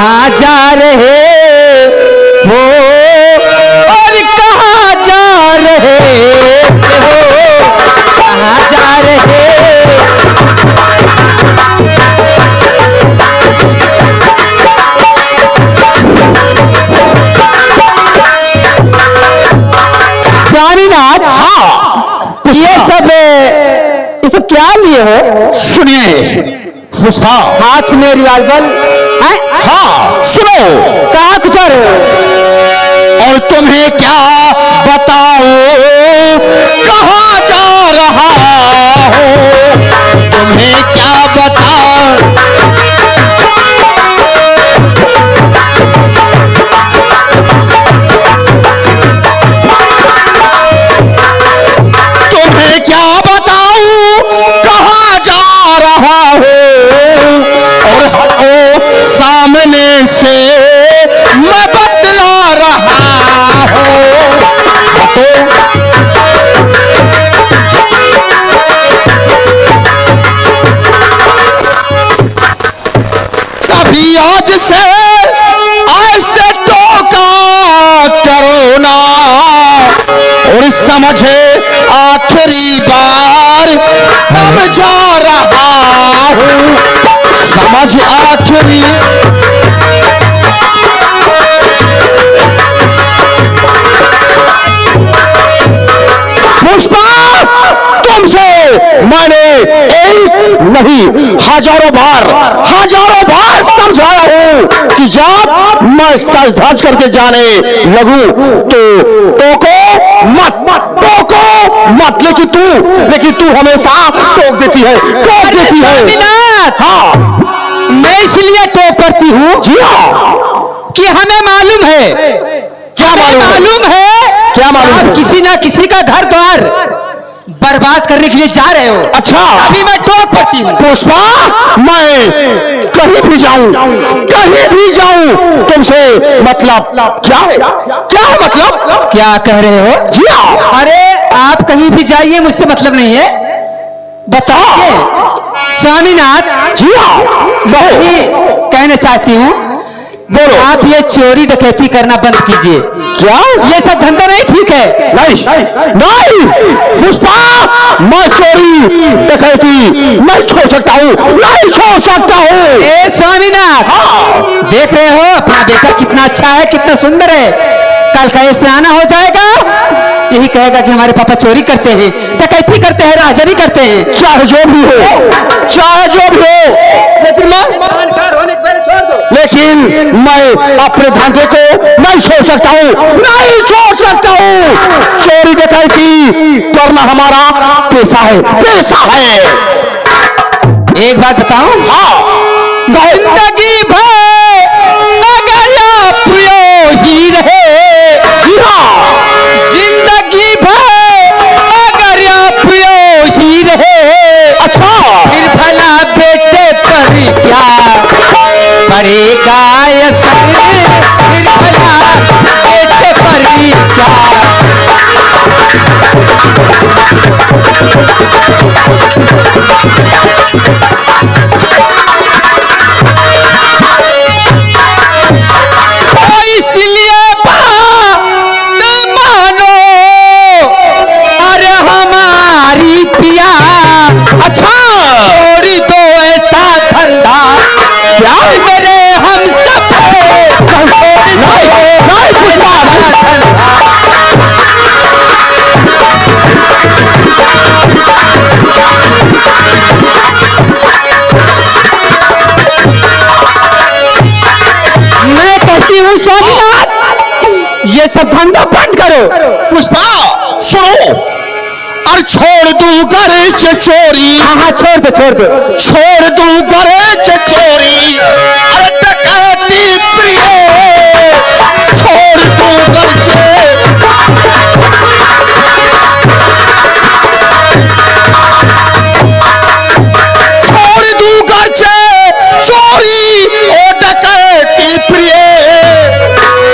कहाँ जा रहे हो और कहाँ जा रहे हो, कहाँ जा रहे। स्वामीनाथ, हाँ ये सब क्या लिए हो? सुनिए पुष्पा, हाथ में रिवाल्वर है? हाँ सुनो। कहाँ कुछ रहे हो? और तुम्हें क्या बताओ कहाँ जा रहा हो, तुम्हें क्या बताओ। तुम्हें क्या बताऊं कहाँ जा रहा हो, और हो सामने से मैं बतला रहा हूँ। अभी आज से ऐसे टोका करो ना, और समझे आखिरी बार समझा रहा हूँ, समझ आखिरी। पुष्पा, तुमसे मैंने एक नहीं हजारों बार समझाया हूं कि जब मैं सज धज करके जाने लगूं तो टोको मत, लेकिन तू हमेशा टोक देती है। हाँ, मैं इसलिए टोक करती हूँ जी हाँ, कि हमें मालूम है। क्या मालूम है? क्या मालूम? आप किसी ना किसी का घर द्वार बर्बाद करने के लिए जा रहे हो। अच्छा, अभी मैं टोक करती हूँ। पुष्पा, मैं कहीं भी जाऊं तुमसे मतलब क्या है? मतलब क्या कह रहे हो? जी हाँ। अरे आप कहीं भी जाइए, मुझसे मतलब नहीं है। बताइए स्वामीनाथ। जी हाँ, यही कहना चाहती हूँ, बोलो। आप ये चोरी डकैती करना बंद कीजिए। क्या? ये सब धंधा नहीं ठीक है। नहीं पुष्पा, मैं चोरी डकैती नहीं छोड़ सकता हूँ। ए स्वामीनाथ, देख रहे हो अपना बेटा कितना अच्छा है, कितना सुंदर है। कल का ये सियाना हो जाएगा, यही कहेगा कि हमारे पापा चोरी करते हैं, डकैती करते हैं, राजनी करते हैं। चाहे जो भी हो, लेकिन मैं अपने धंधे को नहीं छोड़ सकता हूँ। चोरी डकैती करना हमारा पेशा है। एक बात बताऊं? हाँ, जिंदगी भर अगर आप ही रहे, जी हाँ, जिंदगी भर अगर आप ही रहे, अच्छा, फिर भला बेटे पर क्या पड़ेगा असर, फिर भला बेटे पर क्या। इसलिए मानो अरे हमारी पिया, अच्छा, छोड़ी दो ऐसा धंधा क्या मेरे हम सब मैं कहती हूँ स्वामीनाथ, ये सब धंधा बंद करो। पुष्पा सुनो, और छोड़ दूं घर से चोरी। हाँ छोड़ दो छोड़ दूं घर से चोरी, अरे डकैती प्रिय, छोड़ दूं घर से। छोड़ दूं घर से चोरी ओ डकैती प्रिय,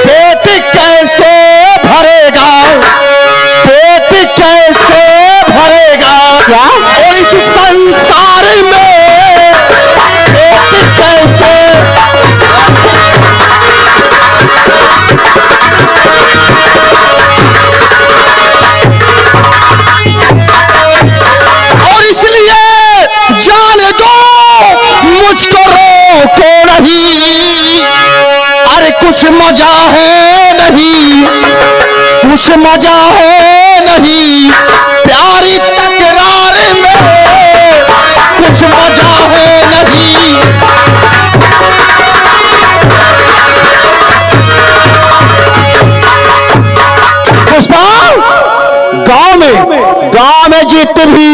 पेट कैसे भरेगा क्या? और इस संसार में पेट कैसे कुछ मजा है नहीं, कुछ मजा है नहीं, प्यारी तकरार में कुछ मजा है नहीं। पुष्पा, गांव में जितने भी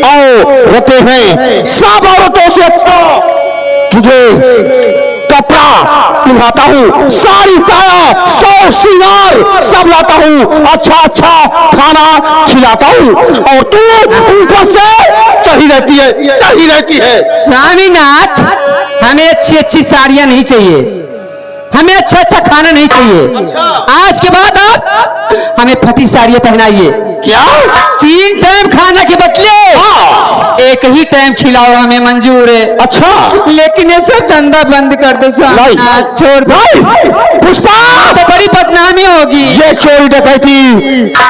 औरतें हैं, सब औरतों से अच्छा तुझे कपड़ा पिन्हाता हूँ, साड़ी साया सौ श्रृंगार सब लाता हूँ, अच्छा अच्छा खाना खिलाता हूँ, और तू ऊपर से चढ़ी रहती है। स्वामीनाथ, हमें अच्छी अच्छी साड़ियां नहीं चाहिए, हमें अच्छा अच्छा खाना नहीं चाहिए। अच्छा। आज के बाद आप हमें फटी साड़ियां पहनाइए। क्या? 3 टाइम खाना के बदले एक ही टाइम खिलाओ, हमें मंजूर है। अच्छा, लेकिन ये सब धंधा बंद कर दो स्वामीनाथ, छोड़ दो। पुष्पा, तो बड़ी बदनामी होगी। ये चोरी डकैती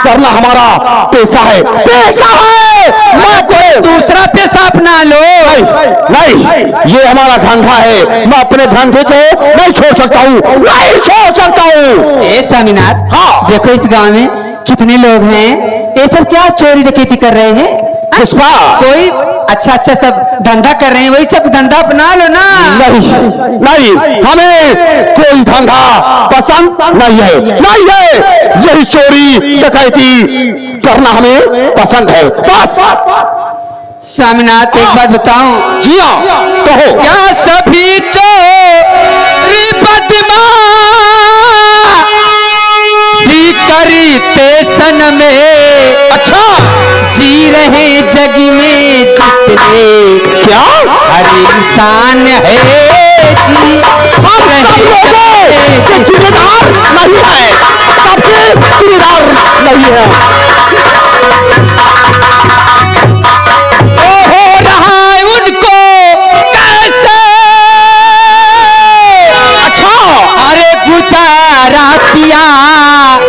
करना हमारा पैसा है, पैसा है। मैं कोई दूसरा पैसा अपना लो। नहीं, ये हमारा धंधा है, मैं अपने धंधे को नहीं छोड़ सकता हूँ, नहीं छोड़ सकता हूँ। ए स्वामीनाथ, हाँ। देखो इस गांव में कितने लोग हैं, ये सब क्या चोरी डकैती कर रहे हैं? पुष्पा, कोई अच्छा अच्छा सब धंधा कर रहे हैं, वही सब धंधा अपना लो ना। नहीं, हमें कोई धंधा पसंद नहीं है, यही चोरी डकैती करना हमें पसंद है, बस। स्वामीनाथ, एक बात बताऊं? जी हाँ, कहो। क्या सभी चोरी बदमाशी करते सन में? अच्छा, जी रहे जग में जितने, क्या? हर इंसान है जी हम सब लोगों के जिम्मेदार नहीं है, सबके जिम्मेदार नहीं है। हो रहा है उनको कैसे? अच्छा, अरे गुजारा पिया,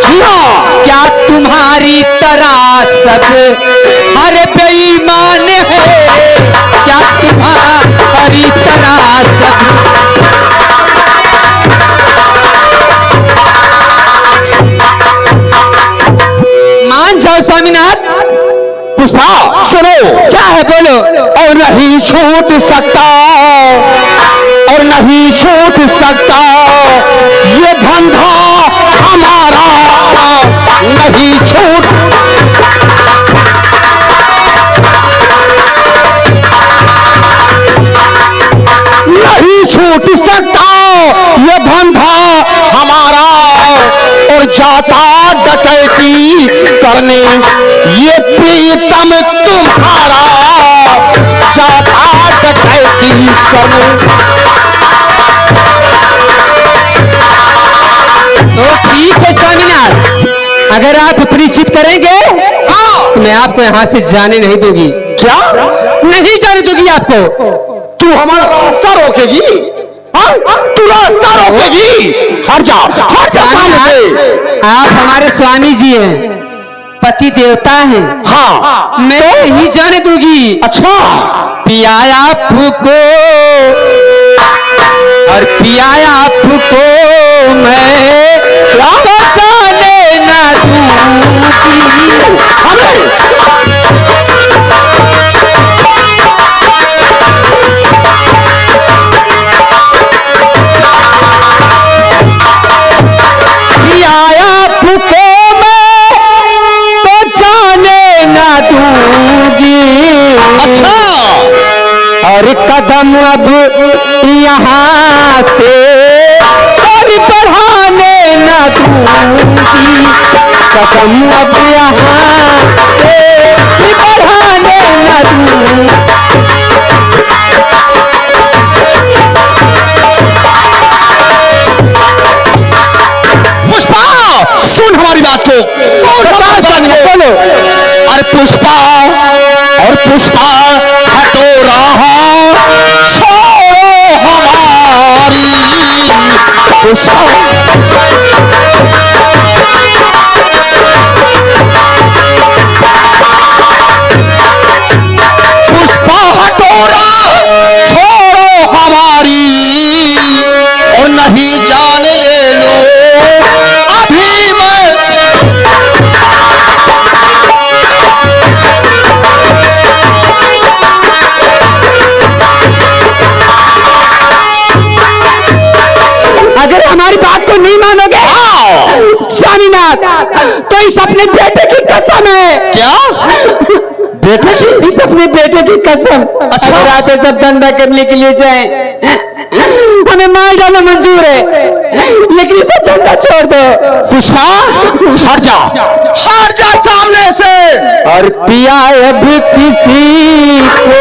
जी हाँ, क्या तुम्हारी तरह सब अरे बेईमान है? क्या तुम्हारी तरह सब मान जाओ स्वामीनाथ। पुष्पा सुनो, क्या है बोलो? और नहीं छूट सकता, और नहीं छूट सकता ये धंधा हमारा, नहीं छूट। नहीं छूट सकता ये धंधा हमारा, और जाता डकैती करने ये प्रीतम तुम्हारा, जाता डकैती करने। तो ठीक है स्वामीनाथ, अगर आप अपनी जिद करेंगे तो मैं आपको यहाँ से जाने नहीं दूंगी। क्या? नहीं जाने दूंगी आपको। तू हमारा रास्ता रोकेगी? हाँ? तू रास्ता रोकेगी? हट जा सामने से। आप हमारे स्वामी जी हैं, पति देवता हैं। हाँ, मैं नहीं जाने दूंगी। अच्छा, पियाया फूको और पियाया फूको मैं तो जाने ना दूंगी। पियाया फूको मैं तो जाने ना दूंगी। अच्छा, और कदम अब यहाँ से और बढ़ाने न दूंगी। कदम अब यहाँ से बढ़ाने न दूंगी। पुष्पा सुन हमारी बात को, बोलो। और पुष्पा हटो रहा, छोड़ो हमारी पुष्पा। पुष्पा हटो रहा, छोड़ो हमारी, और नहीं जान ले लो हमारी बात को नहीं मानोगे? स्वामीनाथ, तो इस अपने बेटे की कसम है। क्या बेटे की? इस अपने बेटे की कसम। अच्छा। अगर आप ये सब धंधा करने के लिए जाएं, हमें मार डालो मंजूर है, लेकिन ये सब धंधा छोड़ दो। पुष्पा हट जा सामने से। और पिया अब किसी को,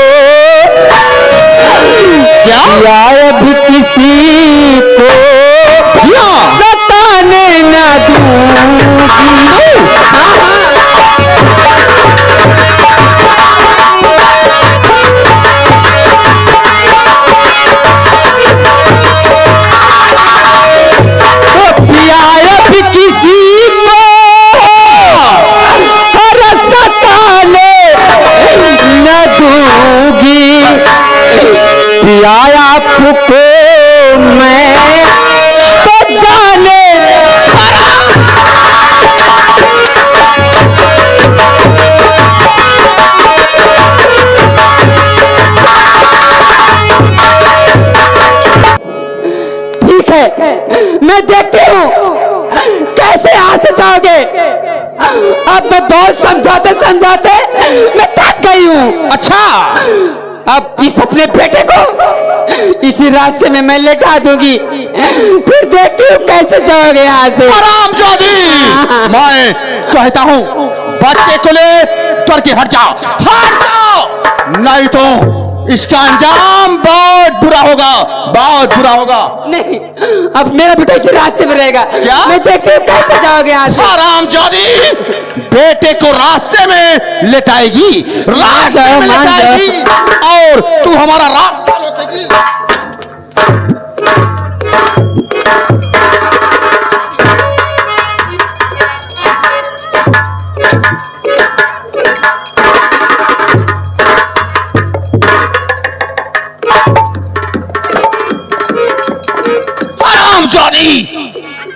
क्या पिया अब किसी को सताने न दूंगी। पिया अब किसी को सताने न दूंगी। पिया आपको मैं तो जाने। ठीक है, मैं देखती हूँ कैसे हाथ से जाओगे। अब मैं बहुत समझाते समझाते मैं थक गई हूँ। अच्छा अब इस अपने बेटे को इसी रास्ते में मैं लेटा दूंगी, फिर देखती हूँ कैसे जाओगे यहाँ से। हरामजादी, मैं कहता हूँ बच्चे को ले करके हट जाओ, नहीं तो इसका अंजाम बहुत बुरा होगा, बहुत बुरा होगा। नहीं, अब मेरा बेटा इसी रास्ते में रहेगा। क्या? मैं देखती हूँ कैसे जाओगे यहाँ से। हरामजादी, बेटे को रास्ते में लेटाएगी, रास्ते में मान जाओ। लेटाएगी और तू हमारा रास्ता रोकेगी। हरामजादी,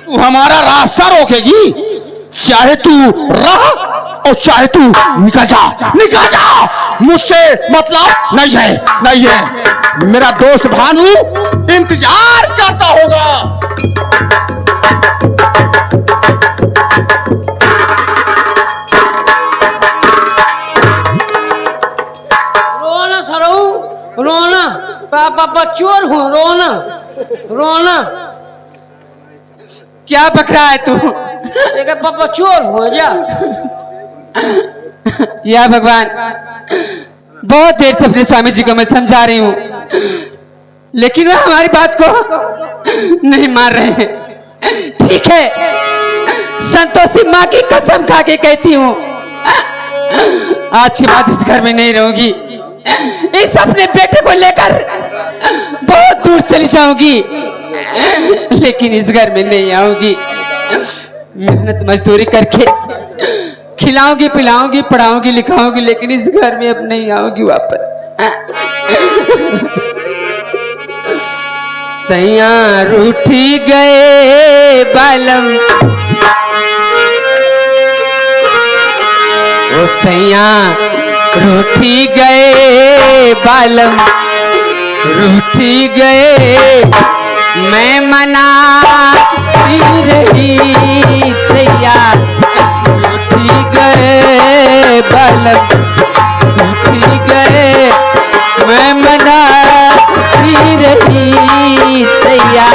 तू हमारा रास्ता रोकेगी, चाहे तू रह और चाहे तू निकल जा, मुझसे मतलब नहीं है, नहीं है। मेरा दोस्त भानु इंतजार करता होगा। रोना सरो, रोना पापा चोर हूँ, रोना रोना। क्या बक रहा है तू? एक पापा चोर हूँ जा। या भगवान, बहुत देर से अपने स्वामी जी को मैं समझा रही हूँ, लेकिन वह हमारी बात को नहीं मान रहे हैं। ठीक है, संतोषी माँ की कसम खा के कहती हूँ, आज की बात इस घर में नहीं रहूंगी। इस अपने बेटे को लेकर बहुत दूर चली जाऊंगी, लेकिन इस घर में नहीं आऊंगी। मेहनत मजदूरी करके खिलाऊंगी, पिलाऊंगी, पढ़ाऊंगी, लिखाऊंगी, लेकिन इस घर में अब नहीं आऊंगी वापस। सैया रूठी गए बालम, ओ सैया रूठी गए बालम, रूठी गए मैं मना रही सैया, रूठी गए बालम, रूठी गए मैं मना रही सैया।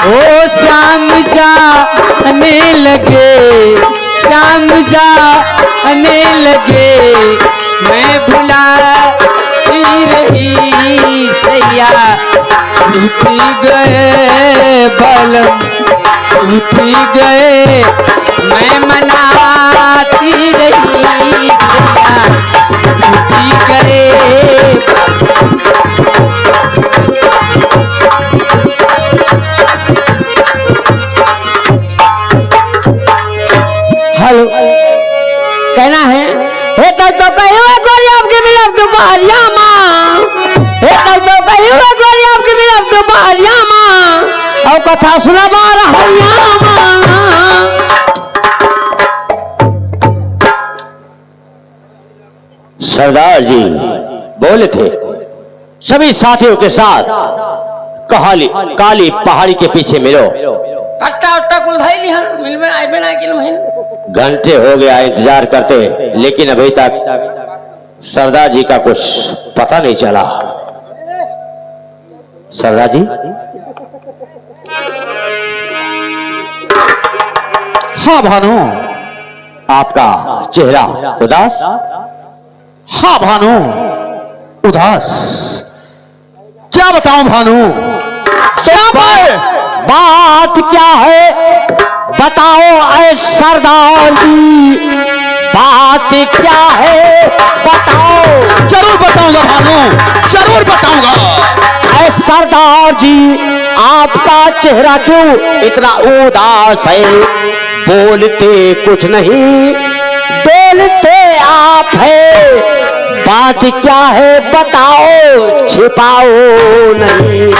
ओ शाम जाने लगे, शाम जाने लगे मैं भुला रही सैया, उठी गए बालम, उठी गए मैं मनाती रही सैया, उठी गए। हेलो, कहना है हे तो कहियो गोरी आपके मिलब दोपहरिया माँ, हे तो कहियो गोरी आपके मिलब दोपहरिया माँ, और कथा सुना बार हरिया माँ। सरदार जी बोले थे सभी साथियों के साथ काली पहाड़ी के पीछे मिलो। कट्टा उट्टा कुल धाई ली हन मिल में आए बिना किन महीने घंटे हो गया इंतजार करते, लेकिन अभी तक सरदार जी का कुछ पता नहीं चला। सरदार जी। हाँ भानु। आपका चेहरा उदास। हाँ भानु, उदास। क्या बताऊं भानु, क्या बात क्या है बताओ ऐ सरदार जी, बात क्या है बताओ। जरूर बताऊंगा भानु, जरूर बताऊंगा। ऐ सरदार जी आपका चेहरा क्यों इतना उदास है, बोलते कुछ नहीं बोलते आप है, बात क्या है बताओ छिपाओ नहीं।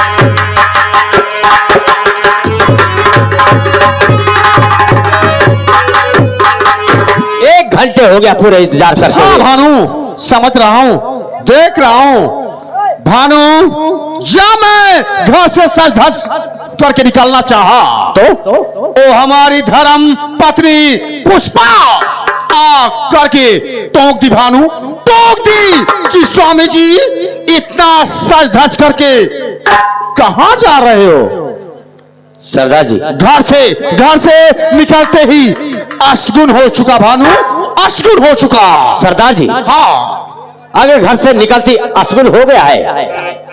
1 घंटे हो गया पूरे इंतजार करते। हाँ भानु, समझ रहा हूँ, देख रहा हूँ भानु। या मैं घर से सज धज करके निकलना चाहा तो ओ हमारी धर्म पत्नी पुष्पा आ करके टोक दी भानु, टोक दी कि स्वामी जी इतना सज धज करके कहां जा रहे हो। सरदार जी घर से निकलते ही अशगुन हो चुका भानु, अशगुन हो चुका। सरदार जी हाँ, अगर घर से निकलती अशगुन हो गया है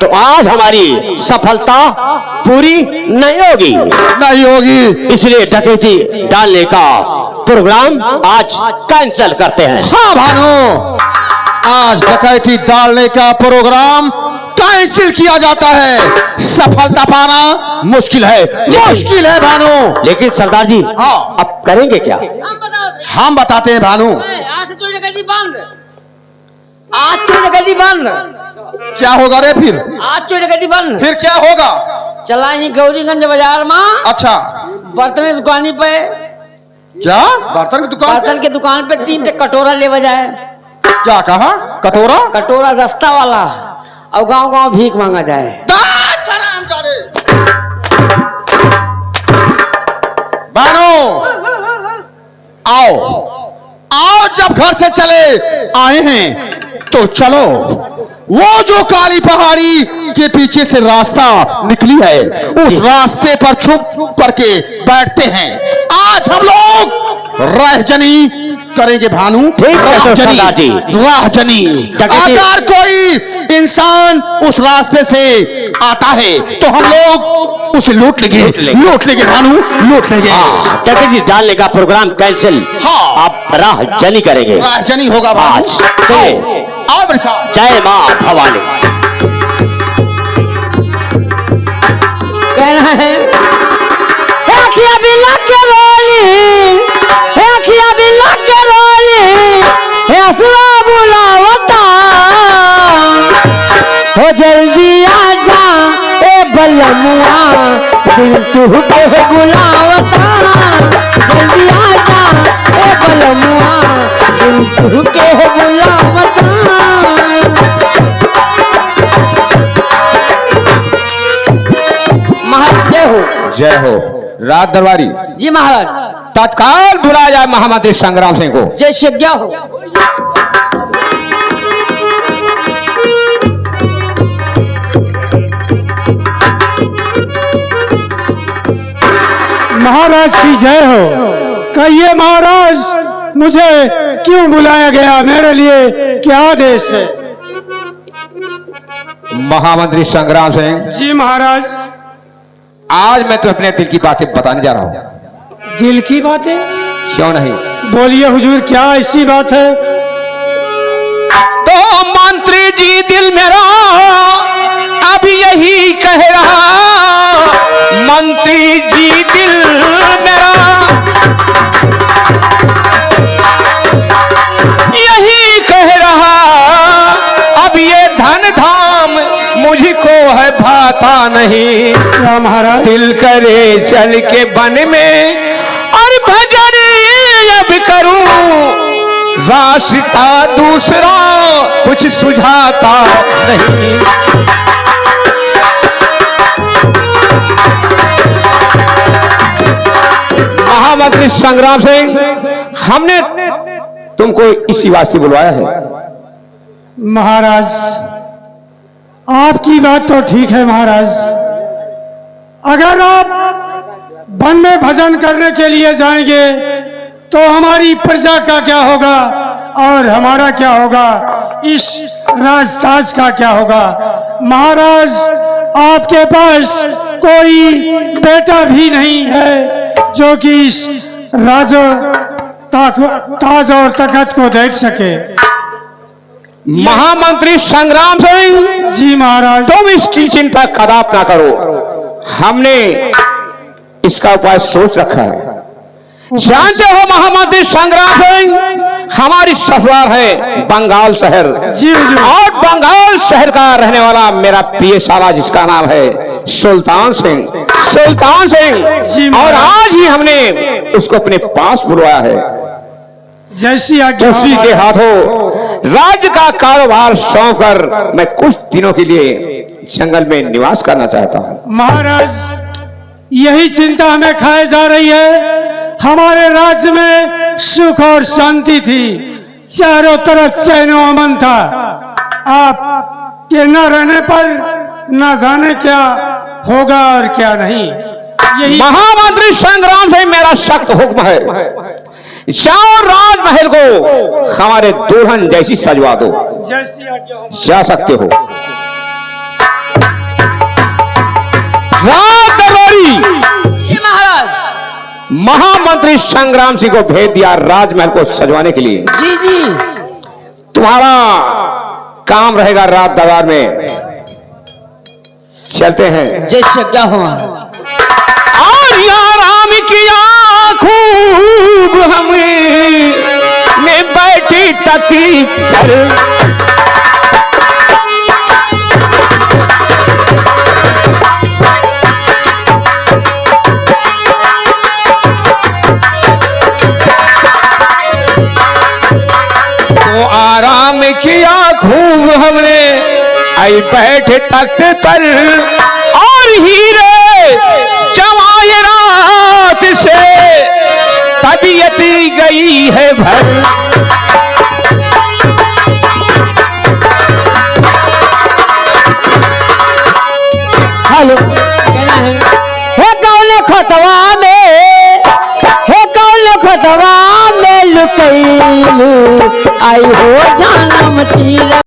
तो आज हमारी सफलता पूरी नहीं होगी। नहीं होगी, इसलिए डकैती डालने का प्रोग्राम आज कैंसिल करते हैं। हाँ भानु, आज डकैती डालने का प्रोग्राम कैंसिल किया जाता है। सफलता पाना मुश्किल है, मुश्किल है भानु। लेकिन सरदार जी हाँ, अब करेंगे क्या। हम बताओ हम बताते हैं भानु। आज से चोरी डकैती बंद, आज चोरी डकैती बंद। क्या होगा रे फिर, आज चोरी डकैती बंद। फिर क्या होगा। चला ही गौरीगंज बाजार में अच्छा, बर्तन की दुकानी पे, क्या बर्तन की दुकान पे? बर्तन की दुकान पे 3 कटोरा ले बजाए। क्या कहा, कटोरा? कटोरा दस्ता वाला, और गांव गांव भीख मांगा जाए। भानु आओ, आओ, जब घर से चले आए हैं तो चलो वो जो काली पहाड़ी के पीछे से रास्ता निकली है उस रास्ते पर छुप करके बैठते हैं। आज हम लोग राहजनी करेंगे भानु, ठीक है तो सरदार जी। राहजनी। अगर कोई इंसान उस रास्ते से आता है तो हम लोग उसे लूट लेंगे भानु, लूट लेंगे। हाँ, डकैती डालने का प्रोग्राम कैंसिल। हाँ, आप राहजनी करेंगे। राहजनी होगा भानु। आज चलिए। आओ मेरे साथ। जय मां भवानी। कहना है खिया बिला के रोली, खिया बिला के रोली, हसरा बुलावता हो जल्दी आ जा ए बलमुआ, दिल तू के बुलावता, जल्दी आ जा ए बलमुआ, दिल तू के बुलावता। महाराज जय हो राज दरबारी जी। महाराज तत्काल बुलाया जाए महामंत्री संग्राम सिंह को। जय शिवज्ञा हो। महाराज की जय हो। कहिए महाराज, मुझे क्यों बुलाया गया, मेरे लिए क्या आदेश है। महामंत्री संग्राम सिंह जी महाराज। आज मैं तो अपने दिल की बातें बताने जा रहा हूँ। दिल की बातें? क्यों नहीं, बोलिए हुजूर, क्या ऐसी बात है। तो मंत्री जी दिल मेरा अब यही कह रहा, मंत्री जी दिल मेरा यही कह रहा, अब ये धन धाम मुझको है भाता नहीं। क्या महाराज? दिल करे चल के बन में और भजन अब करूं, रास्ता दूसरा कुछ सुझाता नहीं। महामंत्री संग्राम सिंह, हमने तुमको इसी वास्ते बुलवाया है। महाराज, आपकी बात तो ठीक है महाराज। अगर आप वन में भजन करने के लिए जाएंगे तो हमारी प्रजा का क्या होगा और हमारा क्या होगा, इस राजताज का क्या होगा। महाराज, आपके पास कोई बेटा भी नहीं है जो कि इस ताज और तखत को देख सके। महामंत्री संग्राम सिंह जी महाराज, तुम इसकी चिंता कदाप ना करो, हमने इसका उपाय सोच रखा है। जानते हो महामंत्री संग्राम सिंह, हमारी ससुराल है बंगाल शहर। जी जी। और बंगाल शहर का रहने वाला मेरा प्रिय साला जिसका नाम है सुल्तान सिंह। सुल्तान जी सिंह, और आज ही हमने उसको अपने पास बुलवाया है। जैसी आज्ञा हो उसी के हाथों राज्य का कारोबार सौंप कर मैं कुछ दिनों के लिए जंगल में निवास करना चाहता हूँ। महाराज, यही चिंता हमें खाए जा रही है। हमारे राज्य में सुख और शांति थी, चारों तरफ चैन और अमन था। आप के न रहने पर न जाने क्या होगा और क्या नहीं। यही महामंत्री संग्राम से मेरा सख्त हुक्म है, जाओ राजमहल को हमारे दुल्हन जैसी सजवा दो। जैसी आज्ञा हो। जा सकते हो। राज दरबारी जी महाराज। महामंत्री संग्राम सिंह को भेज दिया राजमहल को सजवाने के लिए। जी जी। तुम्हारा काम रहेगा रात दरबार में। चलते हैं। जैसे क्या हुआ। और राम किया खूब हमें ने बैठी तकी पर। तो आराम किया खूब हमने आई बैठे तख्त पर, और हीरे जमाए रात से तबीयत गई है भर। हेलो, कहना है कौन खतवा में लुकैलू आई हो जानम तीर।